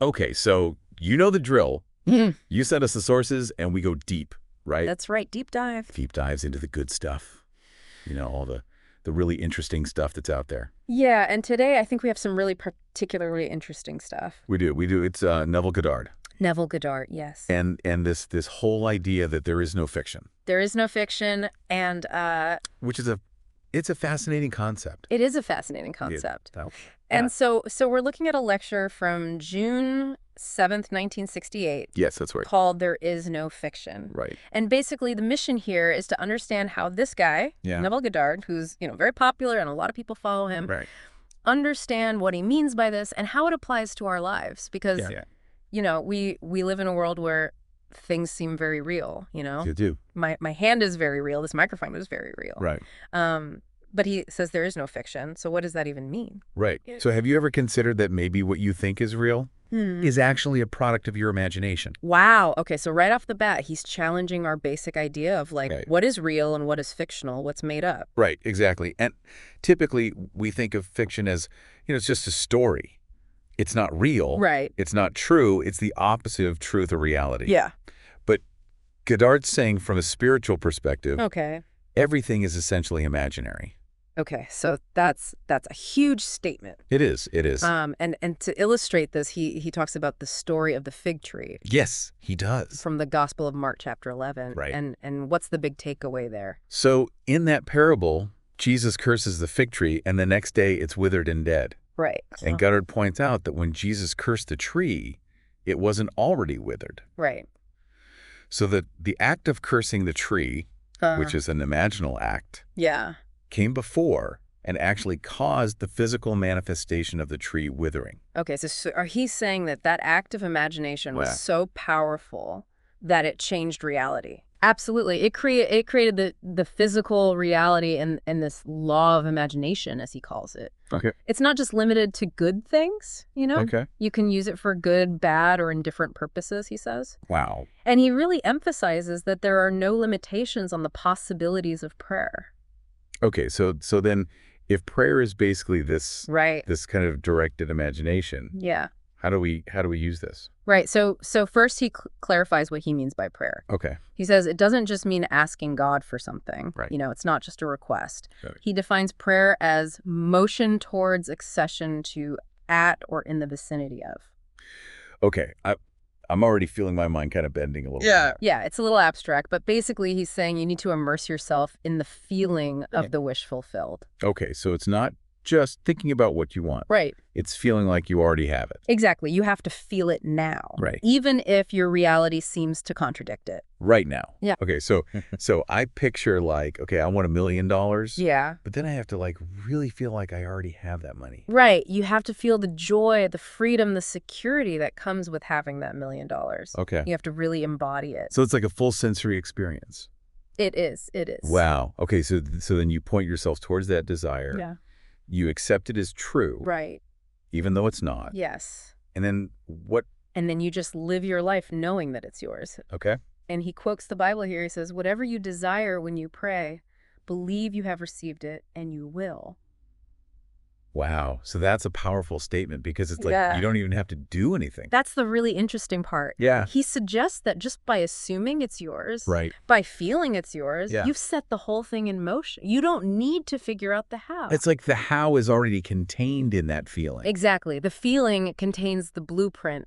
Okay, so you know the drill. Mhm. You send us the sources, and we go deep, right? That's right, deep dive. Deep dives into the good stuff. All the really interesting stuff that's out there. Yeah, and today I think we have some really particularly interesting stuff. We do. We do. It's Neville Goddard. Neville Goddard, yes. And this whole idea that there is no fiction, There is no fiction, and which is it's a fascinating concept. it is a fascinating Yeah, concept. that- And so we're looking at a lecture from June 7th, 1968, yes, that's right. called There Is No Fiction. Right. And basically the mission here is to understand how this guy, Yeah. Neville Goddard, who's, very popular and a lot of people follow him, Right. understand what he means by this and how it applies to our lives. Because, we live in a world where things seem very real, You do. My hand is very real. This microphone is very real. Right. But he says there is no fiction. So what does that even mean? Right. So have you ever considered that maybe what you think is real is actually a product of your imagination? Wow. Okay, so right off the bat, he's challenging our basic idea of Right. what is real and what is fictional, what's made up. Right, exactly. And typically we think of fiction as, it's just a story. It's not real. Right. It's not true. It's the opposite of truth or reality. Yeah. But Goddard's saying from a spiritual perspective, Okay. everything is essentially imaginary. Okay, so that's a huge statement. It is. It is. And to illustrate this, he talks about the story of the fig tree Yes, he does. from the Gospel of Mark, chapter 11. Right. And what's the big takeaway there? So in that parable, Jesus curses the fig tree, and the next day it's withered and dead. Right. And Goddard points out that when Jesus cursed the tree, it wasn't already withered. Right. So that the act of cursing the tree, which is an imaginal act, Yeah. came before and actually caused the physical manifestation of the tree withering. Okay, so are he saying that act of imagination was Yeah. so powerful that it changed reality? Absolutely. It created the physical reality and this law of imagination, as he calls it. Okay. It's not just limited to good things, Okay. You can use it for good, bad, or indifferent purposes, he says. Wow. And he really emphasizes that there are no limitations on the possibilities of prayer. Okay, so then if prayer is basically this Right. this kind of directed imagination, Yeah. how do we use this? Right. So first he clarifies what he means by prayer. Okay. He says it doesn't just mean asking God for something. Right. It's not just a request. Got it. He defines prayer as motion towards accession to, at, or in the vicinity of. Okay. I'm already feeling my mind kind of bending a little Yeah. bit. Yeah, it's a little abstract, but basically he's saying you need to immerse yourself in the feeling of the wish fulfilled. Okay, so it's not just thinking about what you want. Right. It's feeling like you already have it. Exactly. You have to feel it now. Right. Even if your reality seems to contradict it. Right now. Yeah. Okay, so I picture okay, I want $1 million. Yeah. But then I have to really feel like I already have that money. Right. You have to feel the joy, the freedom, the security that comes with having that $1 million. Okay. You have to really embody it. So it's like a full sensory experience. It is. It is. Wow. Okay, so then you point yourself towards that desire. Yeah. You accept it as true, Right. even though it's not. Yes. And then what? And then you just live your life knowing that it's yours. Okay. And he quotes the Bible here. He says, whatever you desire when you pray, believe you have received it and you will. Wow. So that's a powerful statement because it's Yeah. you don't even have to do anything. That's the really interesting part. Yeah. He suggests that just by assuming it's yours, Right. by feeling it's yours, Yeah. you've set the whole thing in motion. You don't need to figure out the how. It's like the how is already contained in that feeling. Exactly. The feeling contains the blueprint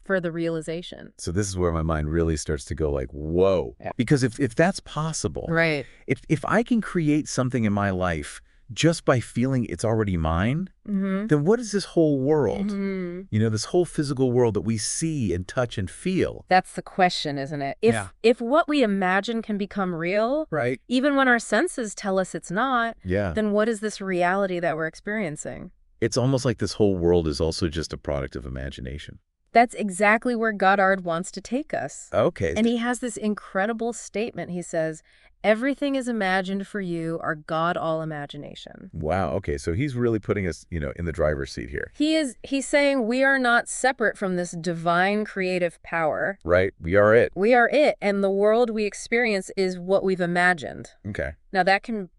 for the realization. So this is where my mind really starts to go whoa. Yeah. Because if that's possible, Right. if I can create something in my life just by feeling it's already mine, Mm-hmm. then what is this whole world? Mm-hmm. This whole physical world that we see and touch and feel. That's the question, isn't it? If what we imagine can become real, Right. even when our senses tell us it's not, Yeah. then what is this reality that we're experiencing? It's almost like this whole world is also just a product of imagination. That's exactly where Goddard wants to take us. Okay. And he has this incredible statement. He says, everything is imagined for you, our God all imagination. Wow. Okay. So he's really putting us, in the driver's seat here. He's saying we are not separate from this divine creative power. Right. We are it. We are it, and the world we experience is what we've imagined. Okay. Now that can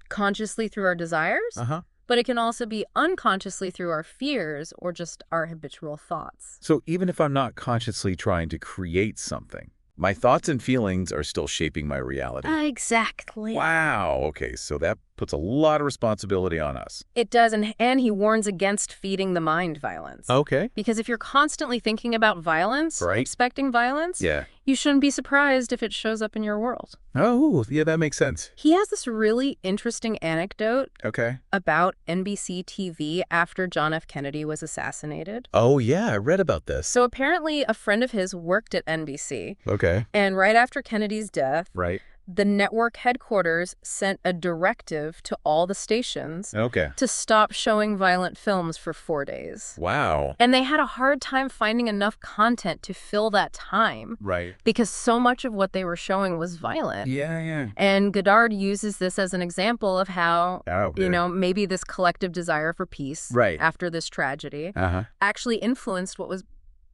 consciously through our desires, Uh-huh. But it can also be unconsciously through our fears or just our habitual thoughts. So even if I'm not consciously trying to create something, my thoughts and feelings are still shaping my reality. Exactly. Wow. Okay, so that puts a lot of responsibility on us. It does, and he warns against feeding the mind violence. Okay. Because if you're constantly thinking about violence, Right. expecting violence, Yeah. you shouldn't be surprised if it shows up in your world. Oh, yeah, that makes sense. He has this really interesting anecdote Okay. about NBC TV after John F. Kennedy was assassinated. Oh, yeah, I read about this. So apparently a friend of his worked at NBC, Okay. and right after Kennedy's death, Right. the network headquarters sent a directive to all the stations Okay. to stop showing violent films for 4 days. Wow. And they had a hard time finding enough content to fill that time Right. because so much of what they were showing was violent. Yeah, yeah. And Goddard uses this as an example of how, Okay. maybe this collective desire for peace Right. after this tragedy Uh-huh. actually influenced what was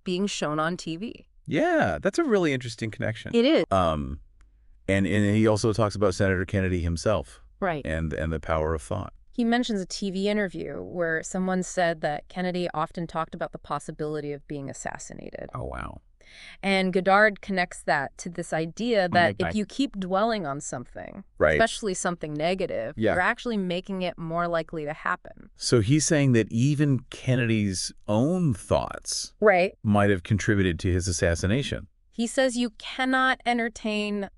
being shown on TV. Yeah, that's a really interesting connection. It is. And he also talks about Senator Kennedy himself Right. and the power of thought. He mentions a TV interview where someone said that Kennedy often talked about the possibility of being assassinated. Oh, wow. And Goddard connects that to this idea that Okay. if you keep dwelling on something, Right. especially something negative, Yeah. you're actually making it more likely to happen. So he's saying that even Kennedy's own thoughts Right. might have contributed to his assassination. He says you cannot entertain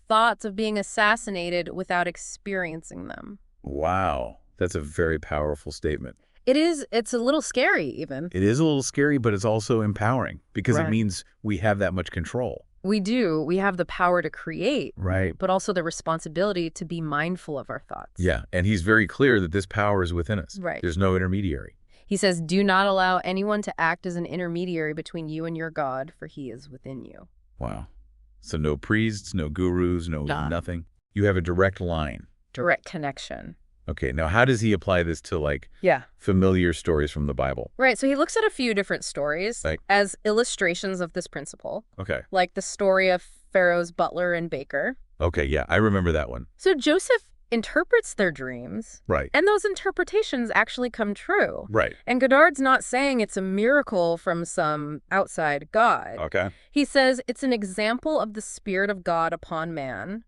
thoughts of being assassinated without experiencing them. Wow. That's a very powerful statement. It is. It's a little scary, even. It is a little scary, but it's also empowering because Right. it means we have that much control. We do. We have the power to create, Right. but also the responsibility to be mindful of our thoughts. Yeah. And he's very clear that this power is within us. Right. There's no intermediary. He says, do not allow anyone to act as an intermediary between you and your God, for he is within you. Wow. So no priests, no gurus, no Nah. nothing. You have a direct line. Direct connection. Okay. Now, how does he apply this to, like, Yeah. familiar stories from the Bible? Right. So he looks at a few different stories Right. as illustrations of this principle, Okay. like the story of Pharaoh's butler and baker. Okay. Yeah. I remember that one. So Joseph interprets their dreams, Right. and those interpretations actually come true. Right. And Goddard's not saying it's a miracle from some outside God. Okay. He says it's an example of the Spirit of God upon man,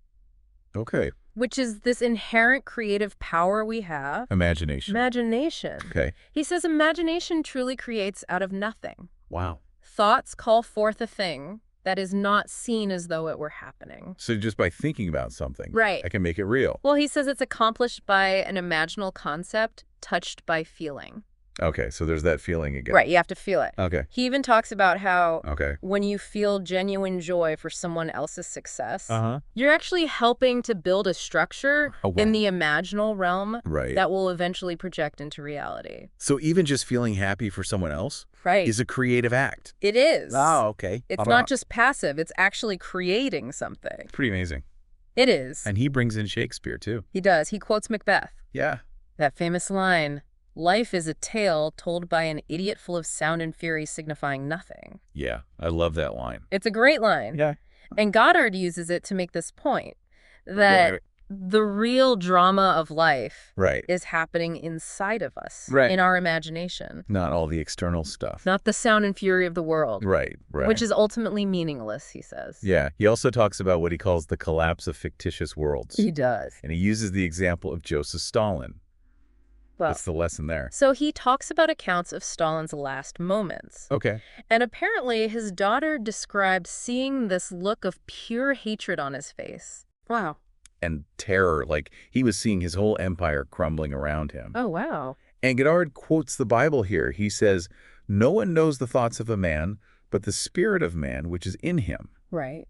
Okay. which is this inherent creative power we have. Imagination. Imagination. Okay. He says imagination truly creates out of nothing. Wow. Thoughts call forth a thing that is not seen as though it were happening. So just by thinking about something, Right. I can make it real. Well, he says it's accomplished by an imaginal concept touched by feeling. Okay. So there's that feeling again. Right, you have to feel it. Okay. He even talks about how Okay. when you feel genuine joy for someone else's success, Uh-huh. you're actually helping to build a structure Oh, wow. in the imaginal realm Right. that will eventually project into reality. So even just feeling happy for someone else Right. is a creative act. It is. Oh, okay. It's not just passive, it's actually creating something. Pretty amazing. It is. And he brings in Shakespeare, too. He does. He quotes Macbeth. Yeah. That famous line, "Life is a tale told by an idiot full of sound and fury signifying nothing." Yeah. I love that line. It's a great line. Yeah. And Goddard uses it to make this point that Right. the real drama of life Right. is happening inside of us, Right. in our imagination, Not all the external stuff. not the sound and fury of the world, Right. Right. which is ultimately meaningless, he says. Yeah. He also talks about what he calls the collapse of fictitious worlds. He does. And he uses the example of Joseph Stalin. Well, What's the lesson there? so he talks about accounts of Stalin's last moments. Okay. And apparently his daughter described seeing this look of pure hatred on his face. Wow. And terror, like he was seeing his whole empire crumbling around him. Oh, wow. And Goddard quotes the Bible here. He says, "No one knows the thoughts of a man, but the spirit of man, which is in him." Right.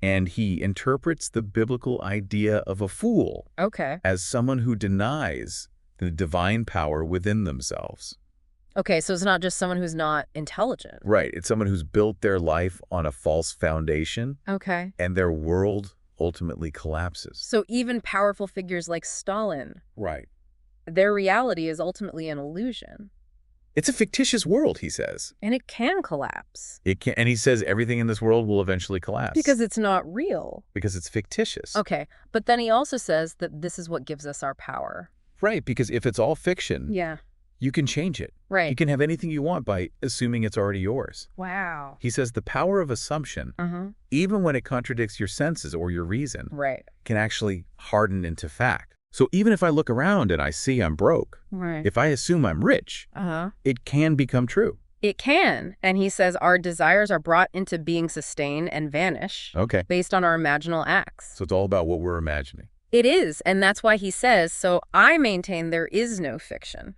And he interprets the biblical idea of a fool Okay. as someone who denies the divine power within themselves. Okay, so it's not just someone who's not intelligent. Right. It's someone who's built their life on a false foundation, Okay. and their world ultimately collapses. So even powerful figures like Stalin, Right. their reality is ultimately an illusion. It's a fictitious world, he says. And it can collapse. It can, and he says everything in this world will eventually collapse. Because it's not real. Because it's fictitious. Okay, but then he also says that this is what gives us our power. Right, because if it's all fiction, Yeah. you can change it. Right. You can have anything you want by assuming it's already yours. Wow. He says the power of assumption, even when it contradicts your senses or your reason, Right. can actually harden into fact. So even if I look around and I see I'm broke, Right. if I assume I'm rich, it can become true. It can. And he says our desires are brought into being sustained and vanish Okay. based on our imaginal acts. So it's all about what we're imagining. It is. And that's why he says, so I maintain there is no fiction.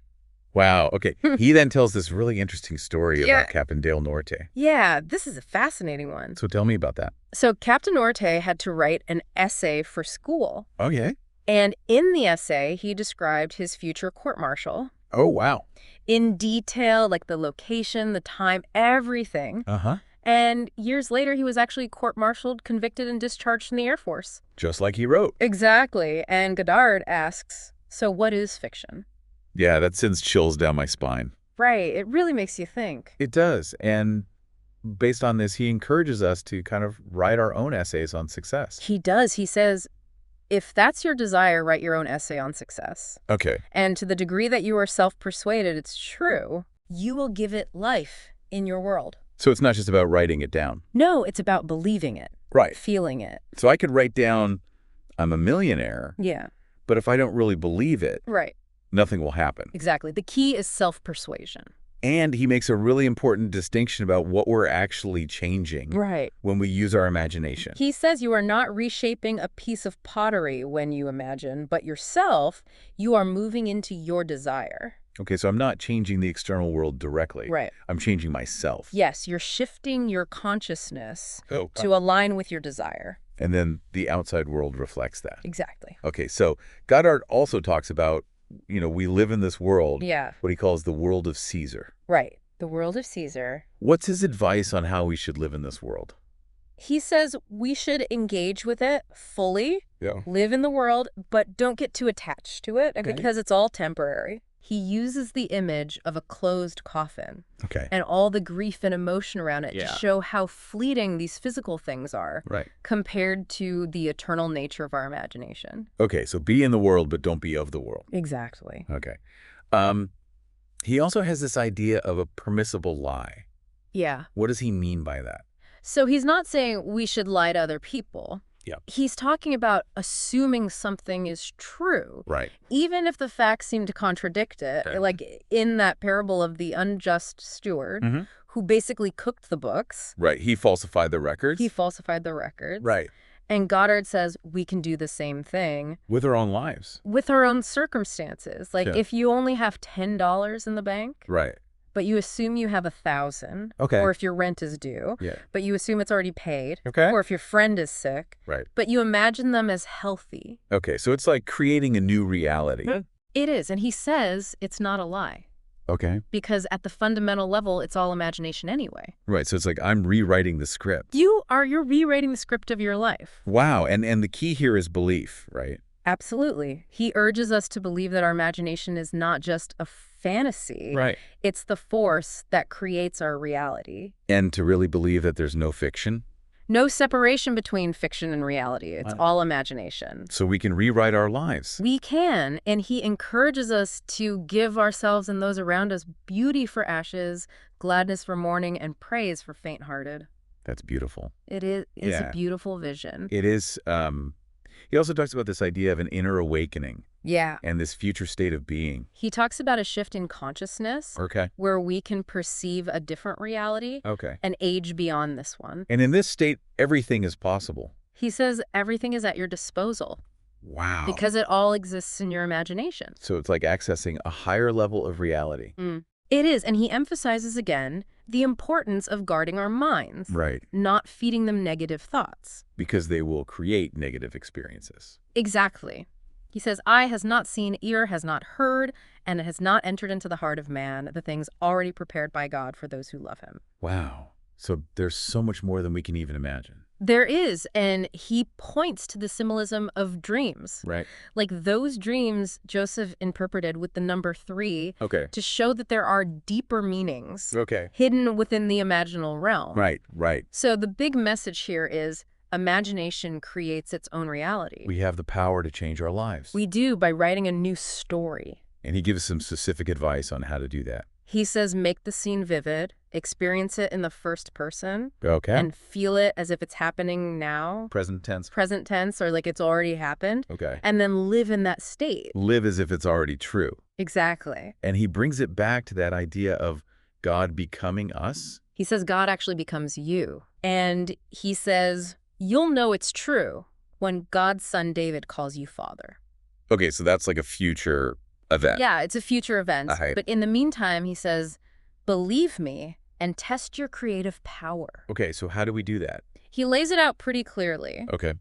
Wow. Okay. He then tells this really interesting story Yeah. about Captain Dale Norte. Yeah, this is a fascinating one. So tell me about that. So Captain Norte had to write an essay for school. Okay. And in the essay, he described his future court-martial Oh, wow. in detail, like the location, the time, everything. Uh-huh. And years later, he was actually court-martialed, convicted, and discharged from the Air Force. Just like he wrote. Exactly. And Goddard asks, so what is fiction? Yeah, that sends chills down my spine. Right. It really makes you think. It does. And based on this, he encourages us to kind of write our own essays on success. He does. He says, if that's your desire, write your own essay on success. Okay. And to the degree that you are self-persuaded it's true, you will give it life in your world. So it's not just about writing it down. No, it's about believing it. Right. Feeling it. So I could write down, I'm a millionaire, Yeah. but if I don't really believe it, Right. nothing will happen. Exactly. The key is self-persuasion. And he makes a really important distinction about what we're actually changing Right. when we use our imagination. He says you are not reshaping a piece of pottery when you imagine, but yourself, you are moving into your desire. Okay, so I'm not changing the external world directly. Right. I'm changing myself. Yes, you're shifting your consciousness Oh, to align with your desire. and then the outside world reflects that. Exactly. Okay, so Goddard also talks about, we live in this world, Yeah. what he calls the world of Caesar. Right. The world of Caesar. What's his advice on how we should live in this world? He says we should engage with it fully, Yeah. live in the world, but don't get too attached to it Okay. because it's all temporary. He uses the image of a closed coffin Okay. and all the grief and emotion around it Yeah. to show how fleeting these physical things are Right. compared to the eternal nature of our imagination. Okay, so be in the world, but don't be of the world. Exactly. Okay. He also has this idea of a permissible lie. Yeah. What does he mean by that? So he's not saying we should lie to other people. Yeah. He's talking about assuming something is true. Right. Even if the facts seem to contradict it, Okay. like in that parable of the unjust steward, who basically cooked the books. Right. He falsified the records. He falsified the records. Right. And Goddard says we can do the same thing With our own lives. with our own circumstances. Like Yeah. if you only have $10 in the bank, Right. but you assume you have 1,000, Okay. or if your rent is due, Yeah. but you assume it's already paid, Okay. or if your friend is sick, Right. but you imagine them as healthy. Okay, so it's like creating a new reality. It is. And he says it's not a lie. Okay. Because at the fundamental level, it's all imagination anyway. Right, so it's like I'm rewriting the script. You're rewriting the script of your life. Wow, and the key here is belief, right? Absolutely. He urges us to believe that our imagination is not just a fantasy. Right. It's the force that creates our reality. And to really believe that there's no fiction, No separation between fiction and reality. It's Wow. all imagination. so we can rewrite our lives. We can, and he encourages us to give ourselves and those around us beauty for ashes, gladness for mourning, and praise for faint-hearted. That's beautiful. It's Yeah. a beautiful vision. It is, he also talks about this idea of an inner awakening Yeah. and this future state of being. He talks about a shift in consciousness Okay. where we can perceive a different reality Okay. and age beyond this one. And in this state, everything is possible. He says everything is at your disposal Wow. because it all exists in your imagination. So it's like accessing a higher level of reality. It is, and he emphasizes again the importance of guarding our minds, Right. not feeding them negative thoughts. Because they will create negative experiences. Exactly. He says, eye has not seen, ear has not heard, and it has not entered into the heart of man, the things already prepared by God for those who love him. Wow. So there's so much more than we can even imagine. There is, and he points to the symbolism of dreams. Right. Like those dreams Joseph interpreted with the number 3 Okay. to show that there are deeper meanings Okay. hidden within the imaginal realm. Right. Right. So the big message here is imagination creates its own reality. We have the power to change our lives. We do by writing a new story. And he gives some specific advice on how to do that. He says make the scene vivid, experience it in the first person, Okay. and feel it as if it's happening now. Present tense. Present tense, or like it's already happened. Okay. And then live in that state. Live as if it's already true. Exactly. And he brings it back to that idea of God becoming us. He says God actually becomes you. And he says, you'll know it's true when God's son David calls you father. Okay, so that's like a future event. Yeah, it's a future event. Right. But in the meantime, he says, believe me and test your creative power. Okay, so how do we do that? He lays it out pretty clearly. Okay.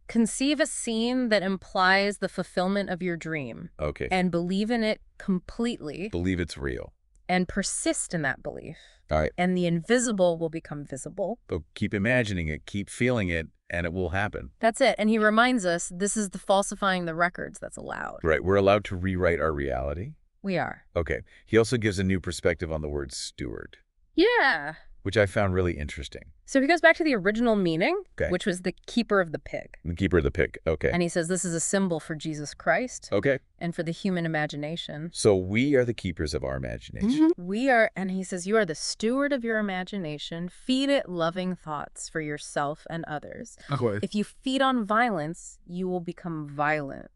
Conceive a scene that implies the fulfillment of your dream. Okay. And believe in it completely. Believe it's real. And persist in that belief. All right. And the invisible will become visible. So keep imagining it, keep feeling it, and it will happen. That's it. And he reminds us this is the falsifying the records that's allowed. Right. We're allowed to rewrite our reality. We are. Okay. He also gives a new perspective on the word steward, Yeah. which I found really interesting. So he goes back to the original meaning, Okay. which was the keeper of the pig. The keeper of the pig. Okay. And he says this is a symbol for Jesus Christ Okay. and for the human imagination. So we are the keepers of our imagination. We are, and he says, you are the steward of your imagination. Feed it loving thoughts for yourself and others. Okay. If you feed on violence, you will become violent.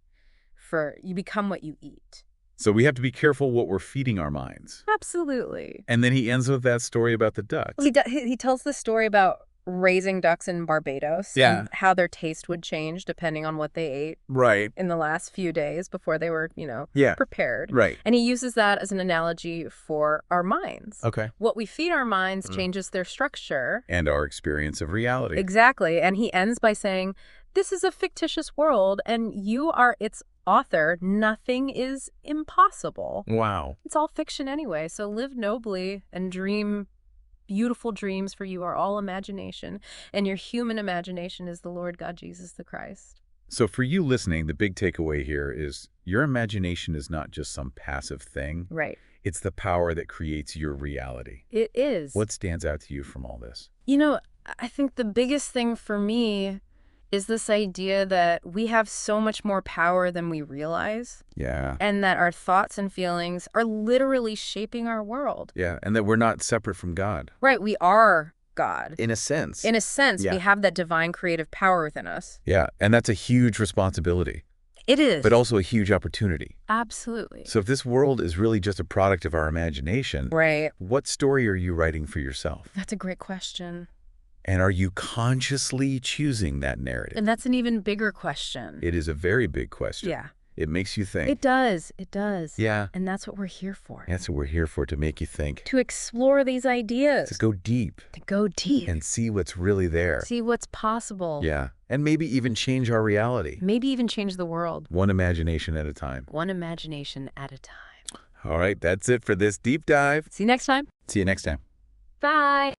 You become what you eat. So we have to be careful what we're feeding our minds. Absolutely. And then he ends with that story about the ducks. He tells the story about raising ducks in Barbados. Yeah. And how their taste would change depending on what they ate Right. in the last few days before they were, Yeah. prepared. Right. And he uses that as an analogy for our minds. Okay. What we feed our minds changes their structure. And our experience of reality. Exactly. And he ends by saying, this is a fictitious world and you are its author. Nothing is impossible. Wow. It's all fiction anyway. So live nobly and dream beautiful dreams, for you are all imagination. And your human imagination is the Lord God Jesus the Christ. So for you listening, the big takeaway here is your imagination is not just some passive thing. Right. It's the power that creates your reality. It is. What stands out to you from all this? I think the biggest thing for me is this idea that we have so much more power than we realize. Yeah. And that our thoughts and feelings are literally shaping our world. Yeah, and that we're not separate from God. Right, we are God. In a sense. In a sense, Yeah. we have that divine creative power within us. Yeah, and that's a huge responsibility, It is. but also a huge opportunity. Absolutely. So if this world is really just a product of our imagination, Right. what story are you writing for yourself? That's a great question. And are you consciously choosing that narrative? And that's an even bigger question. It is a very big question. Yeah. It makes you think. It does. It does. Yeah. And that's what we're here for. That's what we're here for, to make you think. To explore these ideas. To go deep. To go deep. And see what's really there. See what's possible. Yeah. And maybe even change our reality. Maybe even change the world. One imagination at a time. One imagination at a time. All right, that's it for this deep dive. See you next time. See you next time. Bye.